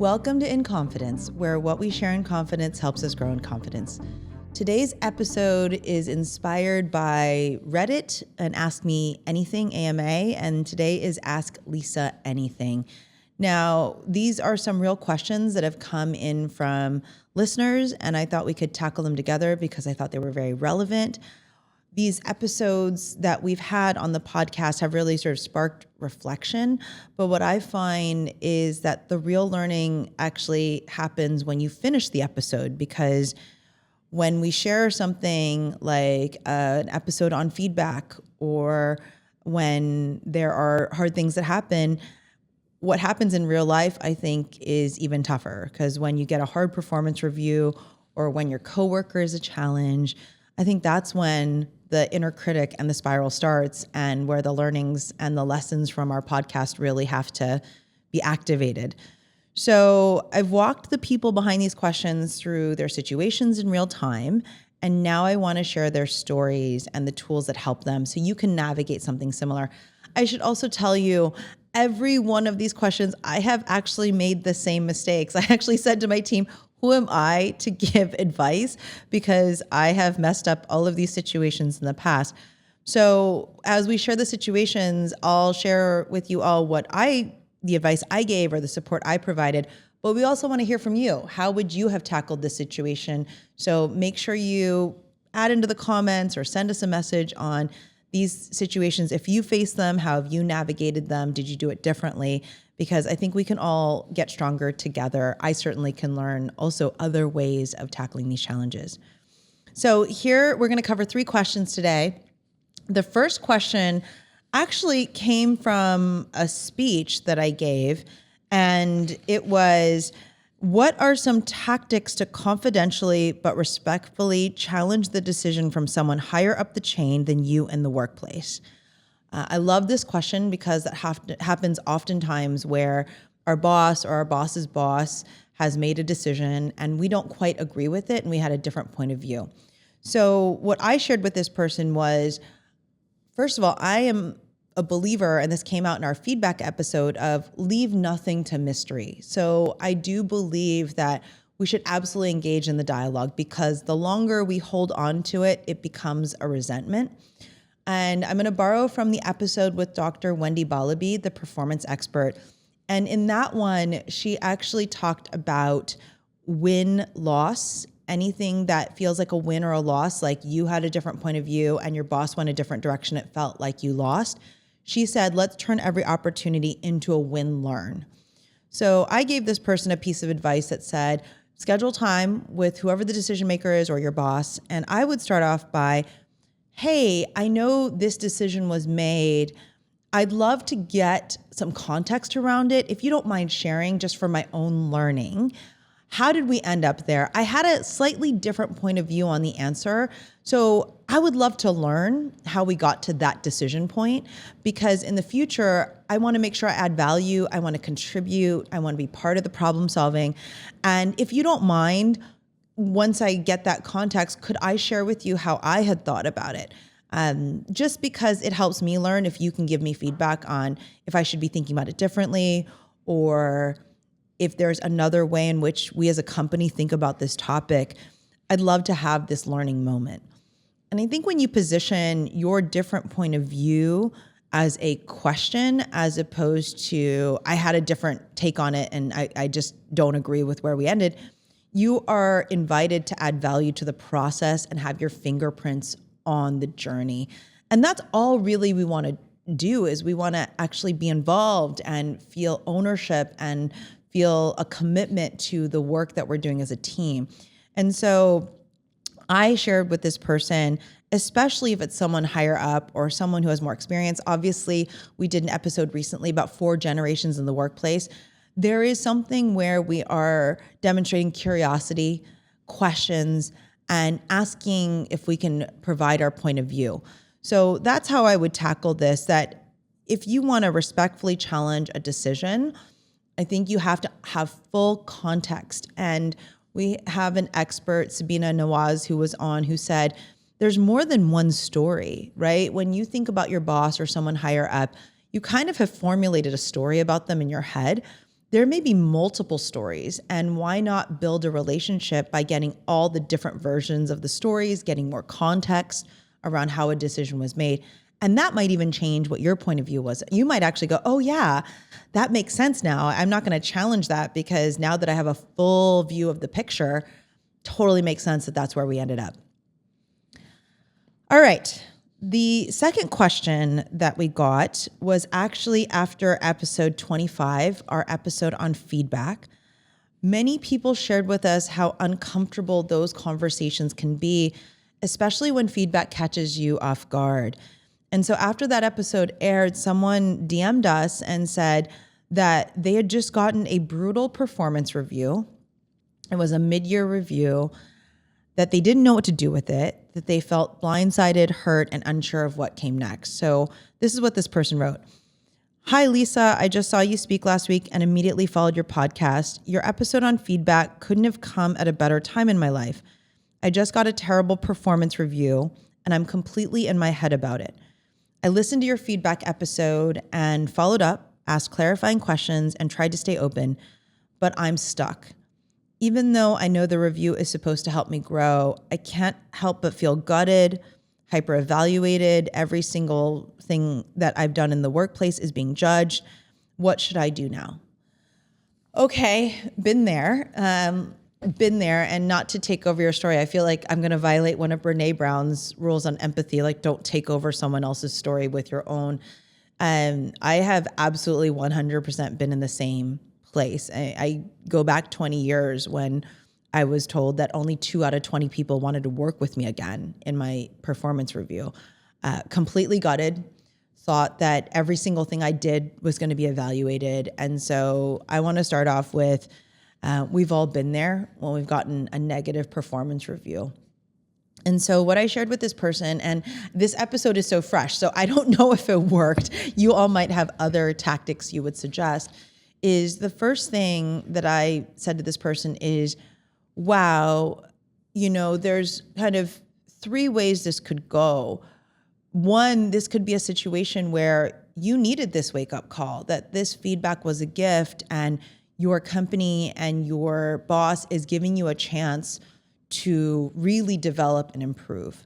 Welcome to In Confidence, where what we share in confidence helps us grow in confidence. Today's episode is inspired by Reddit and Ask Me Anything AMA, and today is Ask Lisa Anything. Now, these are some real questions that have come in from listeners, and I thought we could tackle them together because I thought they were very relevant. These episodes that we've had on the podcast have really sort of sparked reflection. But what I find is that the real learning actually happens when you finish the episode, because when we share something like an episode on feedback, or when there are hard things that happen, what happens in real life, I think, is even tougher. Because when you get a hard performance review, or when your coworker is a challenge, I think that's when the inner critic and the spiral starts, and where the learnings and the lessons from our podcast really have to be activated. So I've walked the people behind these questions through their situations in real time, and now I want to share their stories and the tools that help them so you can navigate something similar. I should also tell you, every one of these questions, I have actually made the same mistakes. I actually said to my team, who am I to give advice? Because I have messed up all of these situations in the past. So as we share the situations, I'll share with you all the advice I gave or the support I provided. But we also want to hear from you. How would you have tackled this situation? So make sure you add into the comments or send us a message on these situations. If you face them, how have you navigated them? Did you do it differently? Because I think we can all get stronger together. I certainly can learn also other ways of tackling these challenges. So here we're going to cover 3 questions today. The first question actually came from a speech that I gave, and it was, what are some tactics to confidentially but respectfully challenge the decision from someone higher up the chain than you in the workplace? I love this question because that happens oftentimes where our boss or our boss's boss has made a decision and we don't quite agree with it and we had a different point of view. So what I shared with this person was, first of all, I am a believer, and this came out in our feedback episode, of leave nothing to mystery. So I do believe that we should absolutely engage in the dialogue, because the longer we hold on to it, it becomes a resentment. And I'm going to borrow from the episode with Dr. Wendy Balabi, the performance expert. And in that one, she actually talked about win-loss, anything that feels like a win or a loss, like you had a different point of view and your boss went a different direction, it felt like you lost. She said, let's turn every opportunity into a win-learn. So I gave this person a piece of advice that said, schedule time with whoever the decision maker is or your boss. And I would start off by, hey, I know this decision was made. I'd love to get some context around it. If you don't mind sharing, just for my own learning, how did we end up there? I had a slightly different point of view on the answer. So I would love to learn how we got to that decision point, because in the future, I want to make sure I add value. I want to contribute. I want to be part of the problem solving. And if you don't mind, once I get that context, could I share with you how I had thought about it? Just because it helps me learn, if you can give me feedback on if I should be thinking about it differently, or if there's another way in which we as a company think about this topic, I'd love to have this learning moment. And I think when you position your different point of view as a question, as opposed to, I had a different take on it and I just don't agree with where we ended, you are invited to add value to the process and have your fingerprints on the journey. And that's all really we want to do, is we want to actually be involved and feel ownership and feel a commitment to the work that we're doing as a team. And so I shared with this person, especially if it's someone higher up or someone who has more experience. Obviously, we did an episode recently about 4 generations in the workplace. There is something where we are demonstrating curiosity, questions, and asking if we can provide our point of view. So that's how I would tackle this, that if you want to respectfully challenge a decision, I think you have to have full context. And we have an expert, Sabina Nawaz, who was on, who said, there's more than one story, right? When you think about your boss or someone higher up, you kind of have formulated a story about them in your head. there may be multiple stories, and why not build a relationship by getting all the different versions of the stories, getting more context around how a decision was made. And that might even change what your point of view was. You might actually go, oh yeah, that makes sense now. I'm not going to challenge that because now that I have a full view of the picture, totally makes sense that that's where we ended up. All right. The second question that we got was actually after episode 25, our episode on feedback. Many people shared with us how uncomfortable those conversations can be, especially when feedback catches you off guard. And so after that episode aired, someone DM'd us and said that they had just gotten a brutal performance review. It was a mid-year review, that they didn't know what to do with it, that they felt blindsided, hurt, and unsure of what came next. So this is what this person wrote. Hi, Lisa. I just saw you speak last week and immediately followed your podcast. Your episode on feedback couldn't have come at a better time in my life. I just got a terrible performance review and I'm completely in my head about it. I listened to your feedback episode and followed up, asked clarifying questions, and tried to stay open, but I'm stuck. Even though I know the review is supposed to help me grow, I can't help but feel gutted, hyper-evaluated. Every single thing that I've done in the workplace is being judged. What should I do now? Okay, been there. And not to take over your story. I feel like I'm going to violate one of Brene Brown's rules on empathy, like don't take over someone else's story with your own. I have absolutely 100% been in the same place. I go back 20 years when I was told that only 2 out of 20 people wanted to work with me again in my performance review. Completely gutted, thought that every single thing I did was going to be evaluated. And so I want to start off with, we've all been there when we've gotten a negative performance review. And so what I shared with this person, and this episode is so fresh, so I don't know if it worked. You all might have other tactics you would suggest, is the first thing that I said to this person is, wow, there's kind of 3 ways this could go. One, this could be a situation where you needed this wake-up call, that this feedback was a gift and your company and your boss is giving you a chance to really develop and improve.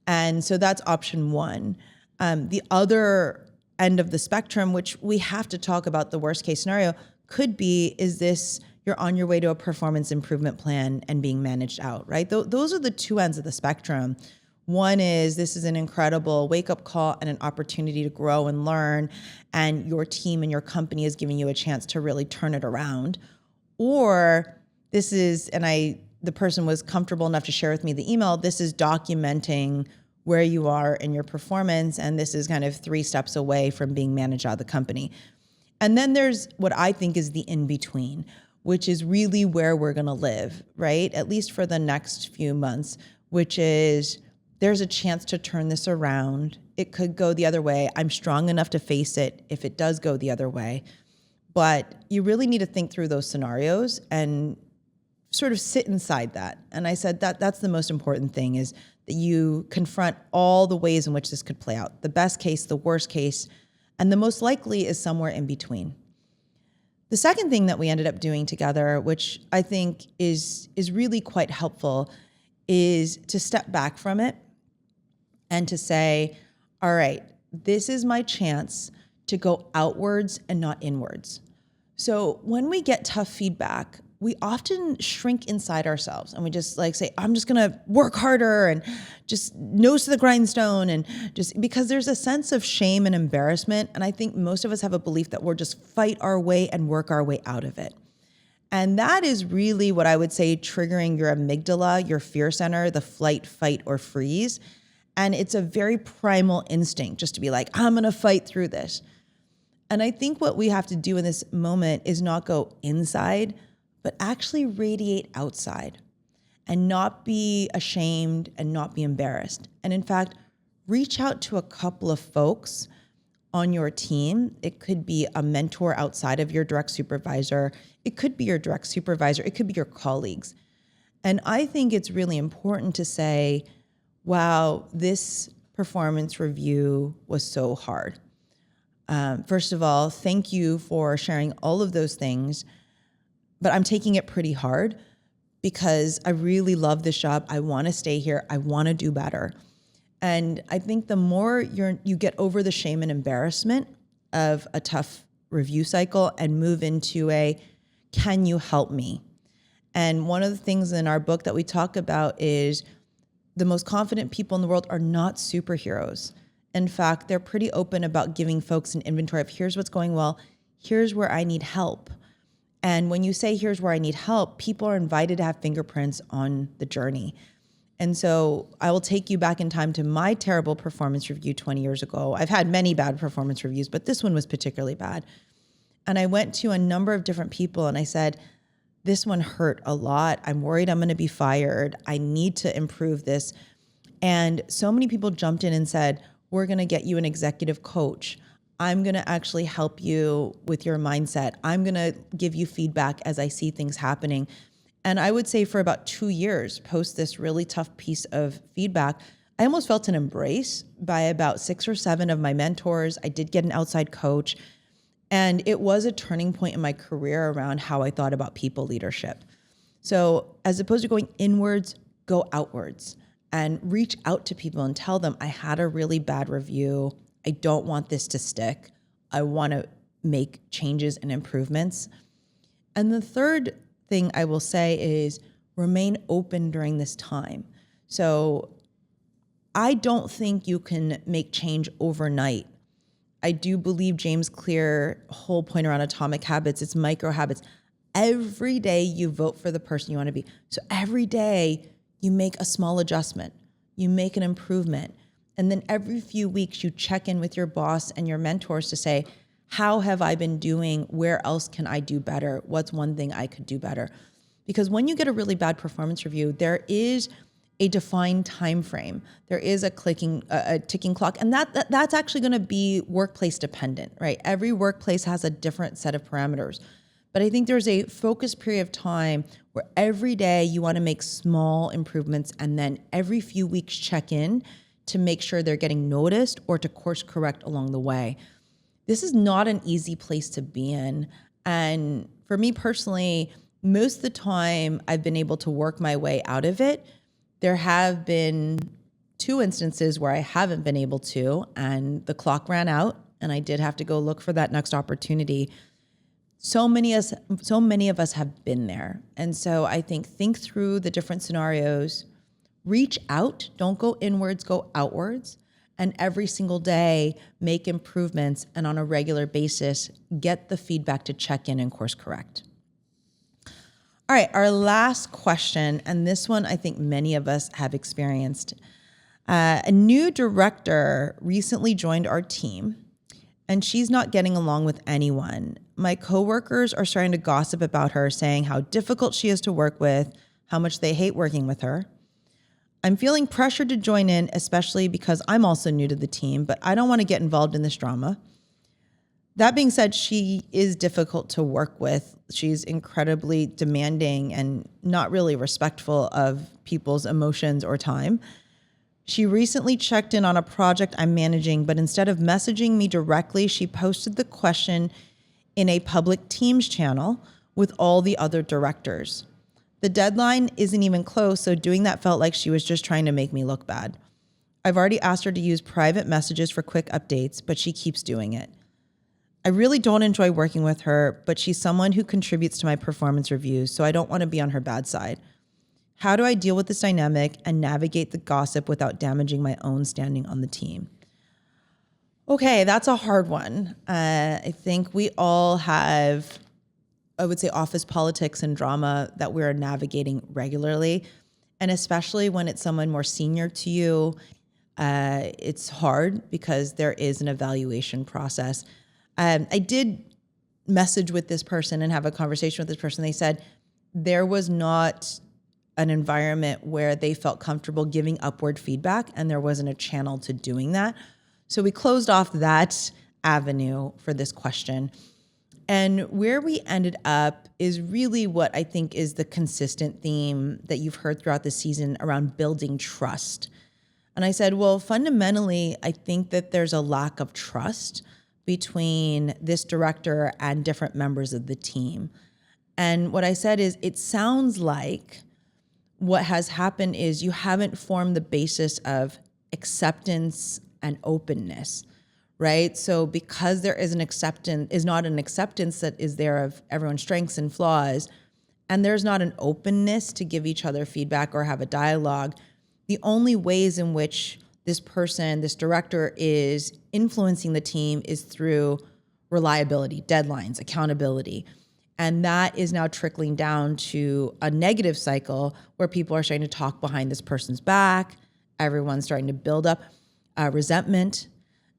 And so that's option 1. The other end of the spectrum, which we have to talk about the worst case scenario, could be, is this you're on your way to a performance improvement plan and being managed out, right? Those are the 2 ends of the spectrum. One is this is an incredible wake-up call and an opportunity to grow and learn, and your team and your company is giving you a chance to really turn it around. Or this is, the person was comfortable enough to share with me the email, this is documenting where you are in your performance, and this is kind of 3 steps away from being managed out of the company. And then there's what I think is the in-between, which is really where we're gonna live, right? At least for the next few months, which is there's a chance to turn this around. It could go the other way. I'm strong enough to face it if it does go the other way. But you really need to think through those scenarios and sort of sit inside that. And I said that's the most important thing, is that you confront all the ways in which this could play out. The best case, the worst case, and the most likely is somewhere in between. The second thing that we ended up doing together, which I think is really quite helpful, is to step back from it and to say, all right, this is my chance to go outwards and not inwards. So when we get tough feedback, we often shrink inside ourselves and we just say, I'm just gonna work harder and just nose to the grindstone, and just because there's a sense of shame and embarrassment. And I think most of us have a belief that we're just fight our way and work our way out of it. And that is really what I would say triggering your amygdala, your fear center, the flight, fight, or freeze. And it's a very primal instinct just to be like, I'm gonna fight through this. And I think what we have to do in this moment is not go inside, but actually radiate outside and not be ashamed and not be embarrassed. And in fact, reach out to a couple of folks on your team. It could be a mentor outside of your direct supervisor. It could be your direct supervisor. It could be your colleagues. And I think it's really important to say, wow, this performance review was so hard. First of all, thank you for sharing all of those things, but I'm taking it pretty hard because I really love this job. I want to stay here. I want to do better. And I think the more you get over the shame and embarrassment of a tough review cycle and move into can you help me? And one of the things in our book that we talk about is the most confident people in the world are not superheroes. In fact, they're pretty open about giving folks an inventory of here's what's going well, here's where I need help. And when you say here's where I need help, people are invited to have fingerprints on the journey. And so I will take you back in time to my terrible performance review 20 years ago. I've had many bad performance reviews, but this one was particularly bad. And I went to a number of different people and I said, this one hurt a lot. I'm worried I'm going to be fired. I need to improve this. And so many people jumped in and said, we're going to get you an executive coach. I'm going to actually help you with your mindset. I'm going to give you feedback as I see things happening. And I would say for about 2 years, post this really tough piece of feedback, I almost felt an embrace by about 6 or 7 of my mentors. I did get an outside coach. And it was a turning point in my career around how I thought about people leadership. So as opposed to going inwards, go outwards and reach out to people and tell them, I had a really bad review. I don't want this to stick. I want to make changes and improvements. And the third thing I will say is remain open during this time. So I don't think you can make change overnight. I do believe James Clear whole point around atomic habits, it's micro habits. Every day you vote for the person you want to be. So every day you make a small adjustment, you make an improvement. And then every few weeks you check in with your boss and your mentors to say, how have I been doing? Where else can I do better? What's one thing I could do better? Because when you get a really bad performance review, there is a defined time frame. There is a ticking clock, and that's actually going to be workplace dependent, right? Every workplace has a different set of parameters. But I think there's a focused period of time where every day you want to make small improvements, and then every few weeks check in to make sure they're getting noticed or to course correct along the way. This is not an easy place to be in. And for me personally, most of the time I've been able to work my way out of it. There have been 2 instances where I haven't been able to, and the clock ran out and I did have to go look for that next opportunity. So many of us have been there. And so I think through the different scenarios, reach out, don't go inwards, go outwards. And every single day, make improvements, and on a regular basis, get the feedback to check in and course correct. All right, our last question, and this one I think many of us have experienced. A new director recently joined our team, and she's not getting along with anyone. My coworkers are starting to gossip about her, saying how difficult she is to work with, how much they hate working with her. I'm feeling pressured to join in, especially because I'm also new to the team, but I don't want to get involved in this drama. That being said, she is difficult to work with. She's incredibly demanding and not really respectful of people's emotions or time. She recently checked in on a project I'm managing, but instead of messaging me directly, she posted the question in a public Teams channel with all the other directors. The deadline isn't even close, so doing that felt like she was just trying to make me look bad. I've already asked her to use private messages for quick updates, but she keeps doing it. I really don't enjoy working with her, but she's someone who contributes to my performance reviews, so I don't want to be on her bad side. How do I deal with this dynamic and navigate the gossip without damaging my own standing on the team? Okay, that's a hard one. I think we all have, I would say, office politics and drama that we're navigating regularly. And especially when it's someone more senior to you, it's hard because there is an evaluation process. I did message with this person and have a conversation with this person. They said there was not an environment where they felt comfortable giving upward feedback, and there wasn't a channel to doing that. So we closed off that avenue for this question. And where we ended up is really what I think is the consistent theme that you've heard throughout the season around building trust. And I said, well, fundamentally, I think that there's a lack of trust between this director and different members of the team. And what I said is, it sounds like what has happened is you haven't formed the basis of acceptance and openness, right? So because there is not an acceptance that is there of everyone's strengths and flaws, and there's not an openness to give each other feedback or have a dialogue, the only ways in which this person, this director, is influencing the team is through reliability, deadlines, accountability. And that is now trickling down to a negative cycle where people are starting to talk behind this person's back. Everyone's starting to build up resentment.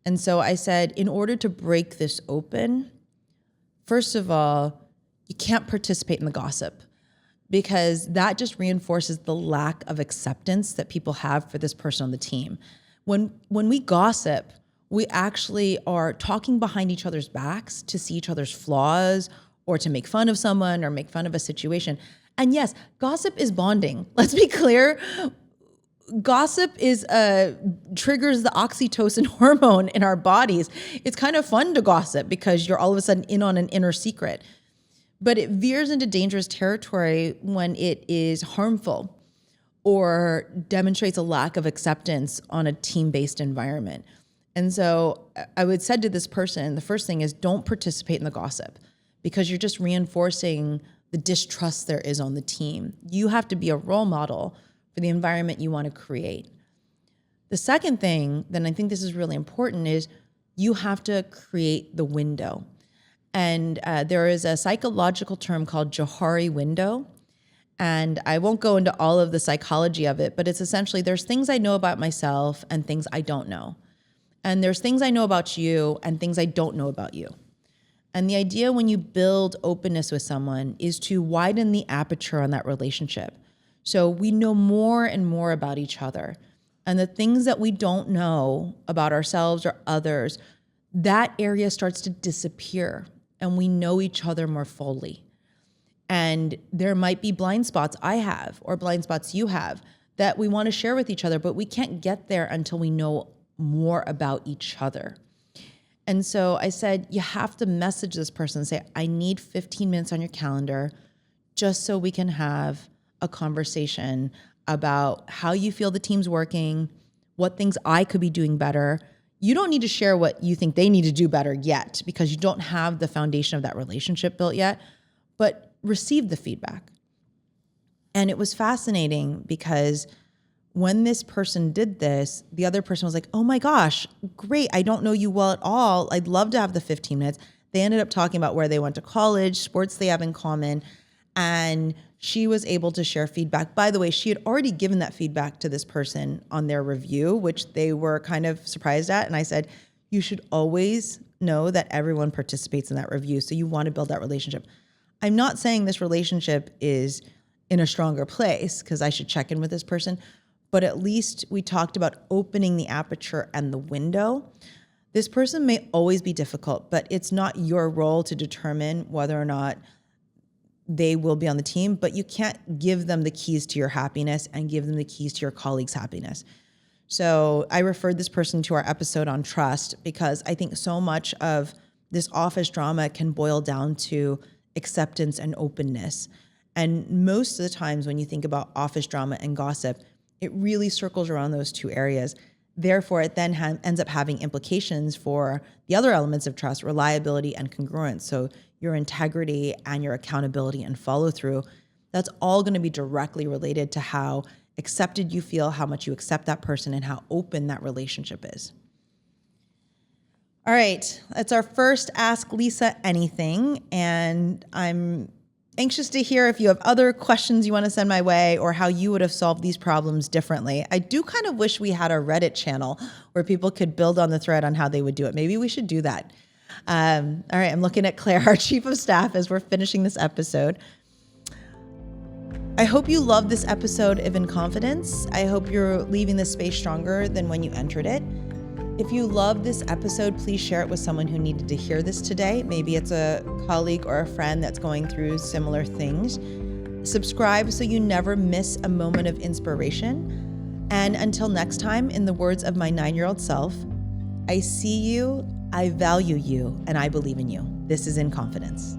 And so I said, in order to break this open, first of all, you can't participate in the gossip, because that just reinforces the lack of acceptance that people have for this person on the team. When we gossip, we actually are talking behind each other's backs to see each other's flaws or to make fun of someone or make fun of a situation. And yes, gossip is bonding. Let's be clear. Gossip triggers the oxytocin hormone in our bodies. It's kind of fun to gossip because you're all of a sudden in on an inner secret. But it veers into dangerous territory when it is harmful or demonstrates a lack of acceptance on a team-based environment. And so I would say to this person, the first thing is, don't participate in the gossip, because you're just reinforcing the distrust there is on the team. You have to be a role model for the environment you want to create. The second thing, then I think this is really important, is you have to create the window. And there is a psychological term called Johari window. And I won't go into all of the psychology of it, but it's essentially, there's things I know about myself and things I don't know. And there's things I know about you and things I don't know about you. And the idea when you build openness with someone is to widen the aperture on that relationship. So we know more and more about each other. And the things that we don't know about ourselves or others, that area starts to disappear and we know each other more fully. And there might be blind spots I have or blind spots you have that we want to share with each other, but we can't get there until we know more about each other. And so I said, you have to message this person and say, I need 15 minutes on your calendar just so we can have a conversation about how you feel the team's working, what things I could be doing better. You don't need to share what you think they need to do better yet, because you don't have the foundation of that relationship built yet, but receive the feedback. And it was fascinating because when this person did this, the other person was like, oh my gosh, great. I don't know you well at all. I'd love to have the 15 minutes. They ended up talking about where they went to college, sports they have in common. And she was able to share feedback. By the way, she had already given that feedback to this person on their review, which they were kind of surprised at. And I said, you should always know that everyone participates in that review. So you want to build that relationship. I'm not saying this relationship is in a stronger place because I should check in with this person, but at least we talked about opening the aperture and the window. This person may always be difficult, but it's not your role to determine whether or not they will be on the team, but you can't give them the keys to your happiness and give them the keys to your colleagues' happiness. So I referred this person to our episode on trust because I think so much of this office drama can boil down to acceptance and openness. And most of the times when you think about office drama and gossip, it really circles around those two areas. Therefore, it then ends up having implications for the other elements of trust, reliability and congruence. So your integrity and your accountability and follow through, that's all going to be directly related to how accepted you feel, how much you accept that person, and how open that relationship is. All right, that's our first Ask Lisa Anything. And I'm anxious to hear if you have other questions you want to send my way or how you would have solved these problems differently. I do kind of wish we had a Reddit channel where people could build on the thread on how they would do it. Maybe we should do that. All right, I'm looking at Claire, our chief of staff, as we're finishing this episode. I hope you love this episode of In Confidence. I hope you're leaving this space stronger than when you entered it. If you love this episode, please share it with someone who needed to hear this today. Maybe it's a colleague or a friend that's going through similar things. Subscribe so you never miss a moment of inspiration. And until next time, in the words of my 9-year-old self, I see you, I value you and I believe in you. This is In Confidence.